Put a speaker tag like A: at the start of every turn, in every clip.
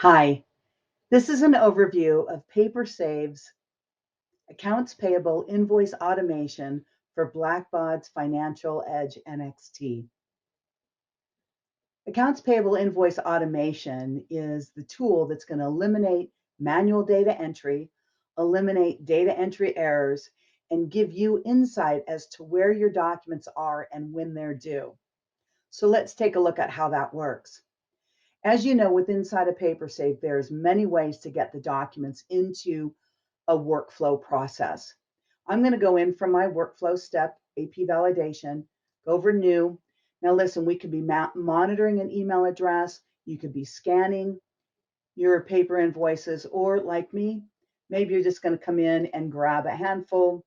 A: Hi, this is an overview of PaperSave's accounts payable invoice automation for Blackbaud's Financial Edge NXT. Accounts payable invoice automation is the tool that's going to eliminate manual data entry, eliminate data entry errors, and give you insight as to where your documents are and when they're due. So let's take a look at how that works. As you know, with inside of PaperSave, there's many ways to get the documents into a workflow process. I'm going to go in from my workflow step, AP validation, go over new. Now listen, we could be monitoring an email address. You could be scanning your paper invoices, or like me, maybe you're just going to come in and grab a handful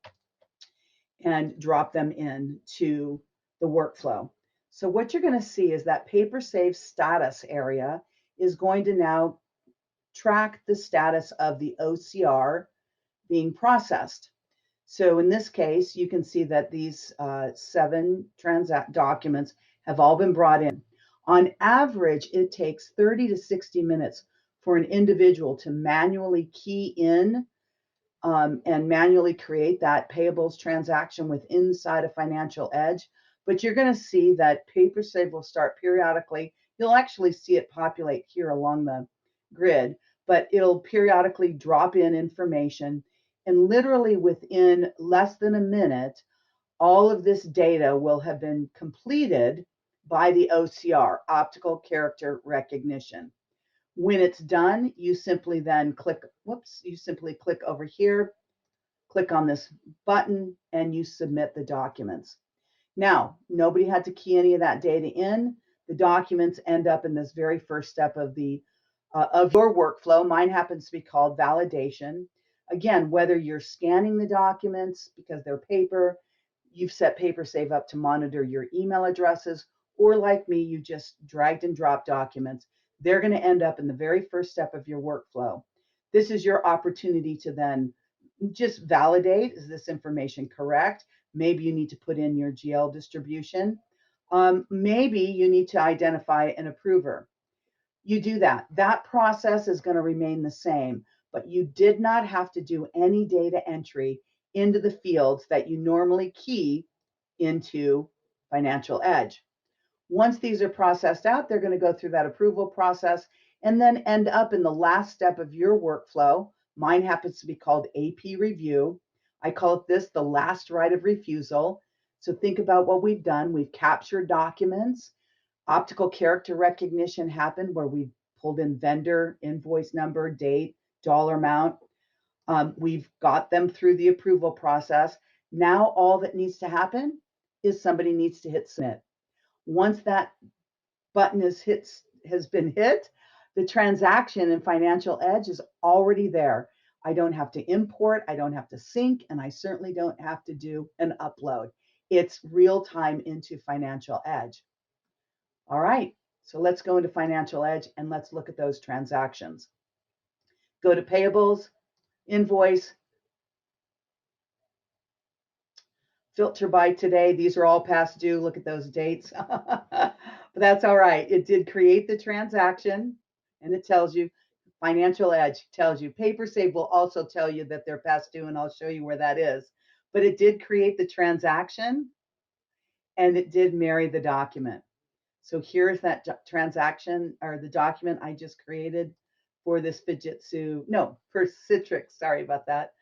A: and drop them into the workflow. So what you're going to see is that PaperSave status area is going to now track the status of the OCR being processed. So in this case, you can see that these 7 documents have all been brought in. On average, it takes 30 to 60 minutes for an individual to manually key in and manually create that payables transaction with inside a Financial Edge. But you're going to see that PaperSave will start periodically. You'll actually see it populate here along the grid, but it'll periodically drop in information. And literally within less than a minute, all of this data will have been completed by the OCR, optical character recognition. When it's done, you simply then click, you simply click over here, click on this button, and you submit the documents. Now, nobody had to key any of that data in. The documents end up in this very first step of your workflow. Mine happens to be called validation. Again, whether you're scanning the documents because they're paper, you've set PaperSave up to monitor your email addresses, or like me, you just dragged and dropped documents, they're going to end up in the very first step of your workflow. This is your opportunity to then just validate, is this information correct? Maybe you need to put in your GL distribution. Maybe you need to identify an approver. You do that. That process is going to remain the same, but you did not have to do any data entry into the fields that you normally key into Financial Edge. Once these are processed out, they're going to go through that approval process and then end up in the last step of your workflow. Mine happens to be called AP review. I call it this the last right of refusal. So think about what we've done. We've captured documents. Optical character recognition happened where we pulled in vendor, invoice number, date, dollar amount. We've got them through the approval process. Now all that needs to happen is somebody needs to hit submit. Once that button has been hit, the transaction in Financial Edge is already there. I don't have to import, I don't have to sync, and I certainly don't have to do an upload. It's real time into Financial Edge. All right, so let's go into Financial Edge and let's look at those transactions. Go to payables, invoice, filter by today. These are all past due. Look at those dates. But that's all right. It did create the transaction, and it tells you, Financial Edge tells you. PaperSave will also tell you that they're past due, and I'll show you where that is. But it did create the transaction, and it did marry the document. So here's that transaction, or the document I just created for this for Citrix. Sorry about that.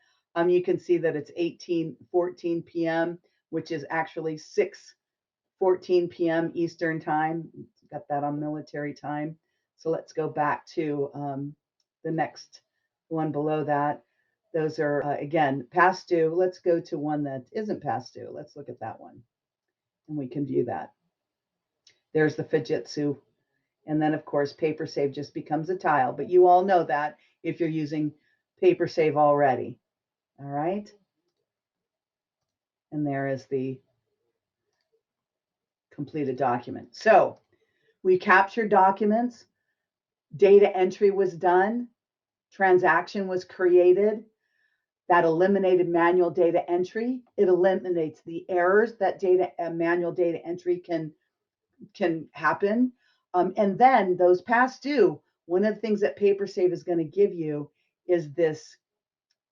A: You can see that it's 18:14 p.m., which is actually 6:14 p.m. Eastern time. Got that on military time. So let's go back to the next one below that. Those are, again, past due. Let's go to one that isn't past due. Let's look at that one, and we can view that. There's the Fujitsu. And then, of course, PaperSave just becomes a tile. But you all know that if you're using PaperSave already. All right. And there is the completed document. So we captured documents. Data entry was done. Transaction was created. That eliminated manual data entry. It eliminates the errors that manual data entry can happen. And then those past due, One of the things that PaperSave is going to give you is this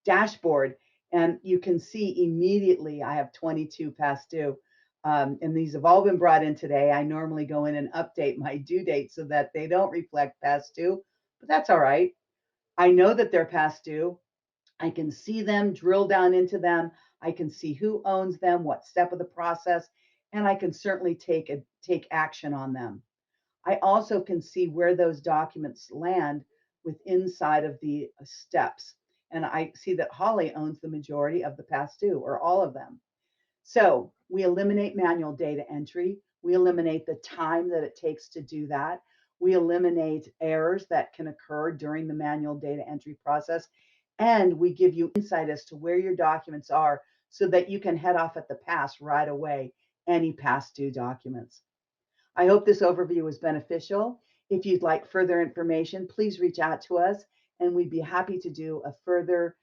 A: dashboard, and you can see immediately I have 22 past due. And these have all been brought in today. I normally go in and update my due date so that they don't reflect past due, but that's all right. I know that they're past due. I can see them, drill down into them. I can see who owns them, what step of the process, and I can certainly take action on them. I also can see where those documents land with inside of the steps. And I see that Holly owns the majority of the past due, or all of them. So we eliminate manual data entry. We eliminate the time that it takes to do that. We eliminate errors that can occur during the manual data entry process. And we give you insight as to where your documents are so that you can head off at the pass right away, any past due documents. I hope this overview was beneficial. If you'd like further information, please reach out to us and we'd be happy to do a further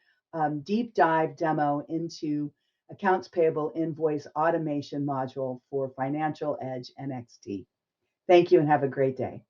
A: deep dive demo into accounts payable invoice automation module for Financial Edge NXT. Thank you and have a great day.